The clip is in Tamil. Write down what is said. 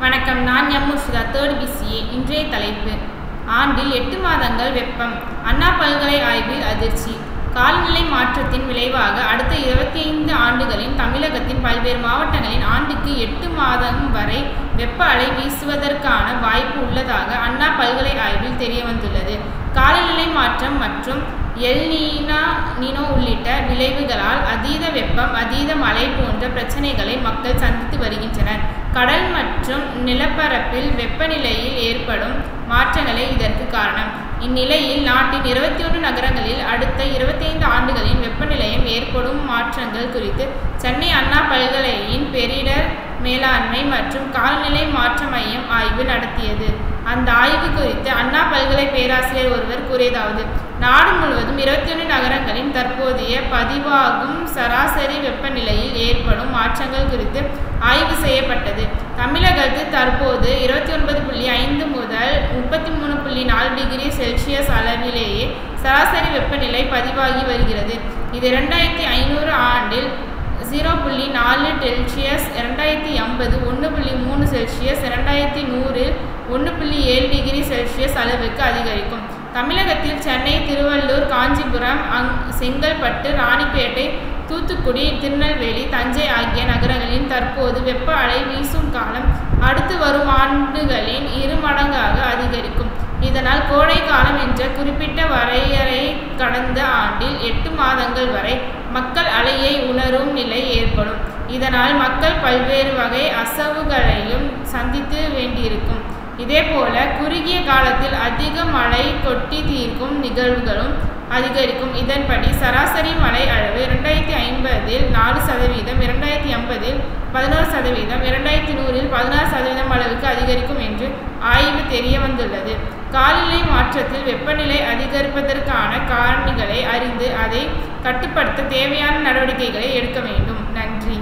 வணக்கம். நான் எம். Murshida, 3rd BCA. இன்றைய தலைப்பு: ஆண்டில் 8 மாதங்கள் வெப்பம். அண்ணா பல்கலை ஆய்வில் அதிர்ச்சி. காலநிலை மாற்றத்தின் விளைவாக அடுத்த 25 ஆண்டுகளில் தமிழகத்தின் பல்வேறு மாவட்டங்களில் ஆண்டுக்கு 8 மாதம் வரை வெப்ப அலை வீசுவதற்கான வாய்ப்பு உள்ளதாக அண்ணா பல்கலை ஆய்வில் தெரியவந்துள்ளது. காலநிலை மாற்றம் மற்றும் எல் நீனோ உள்ளிட்ட விளைவுகளால் அதீத வெப்பம், அதீத மழை போன்ற பிரச்சனைகளை மக்கள் சந்தித்து வருகின்றனர். கடல் மற்றும் நிலப்பரப்பில் வெப்பநிலையில் ஏற்படும் மாற்றங்களே இதற்கு காரணம். இந்நிலையில் நாட்டின் 21 நகரங்களில் அடுத்த 25 ஆண்டுகளில் வெப்பநிலையில் ஏற்படும் மாற்றங்கள் குறித்து சென்னை அண்ணா பல்கலையின் பேரிடர் மேலாண்மை மற்றும் காலநிலை மாற்ற மையம் ஆய்வு நடத்தியது. அந்த ஆய்வு குறித்து அண்ணா பல்கலை பேராசிரியர் ஒருவர் கூறியதாவது: நாடு முழுவதும் 21 நகரங்களின் தற்போதைய பதிவாகும் சராசரி வெப்பநிலையில் ஏற்படும் மாற்றங்கள் குறித்து ஆய்வு செய்யப்பட்டது. தமிழகத்தில் தற்போது 29.5 முதல் 33.4 டிகிரி செல்சியஸ் அளவிலேயே சராசரி வெப்பநிலை பதிவாகி வருகிறது. இது 2500 ஆண்டில் 0.4 செல்சியஸ், 2080 1.3 செல்சியஸ், 2100 1.7 டிகிரி செல்சியஸ் அளவுக்கு அதிகரிக்கும். தமிழகத்தில் சென்னை, திருவள்ளூர், காஞ்சிபுரம், செங்கல்பட்டு, ராணிப்பேட்டை, தூத்துக்குடி, திருநெல்வேலி, தஞ்சை ஆகிய நகரங்களில் தற்போது வெப்ப அலை வீசும் காலம் அடுத்து வரும் ஆண்டுகளில் 2 மடங்காக அதிகரிக்கும். இதனால் கோடை காலம் என்ற குறிப்பிட்ட வரையறை கடந்த ஆண்டில் 8 மாதங்கள் வரை மக்கள் அலையை உணரும் நிலை ஏற்படும். இதனால் மக்கள் பல்வேறு வகை அசவுகளையும் சந்தித்து வேண்டியிருக்கும். இதேபோல குறுகிய காலத்தில் அதிக மழை கொட்டி தீர்க்கும் நிகழ்வுகளும் அதிகரிக்கும். இதன்படி சராசரி மழை அளவு 2050 4%, 2080 11%, 2100 16% அளவுக்கு அதிகரிக்கும் என்று ஆய்வு தெரிய வந்துள்ளது. காலநிலை மாற்றத்தில் வெப்பநிலை அதிகரிப்பதற்கான காரணிகளை அறிந்து அதை கட்டுப்படுத்த தேவையான நடவடிக்கைகளை எடுக்க வேண்டும். நன்றி.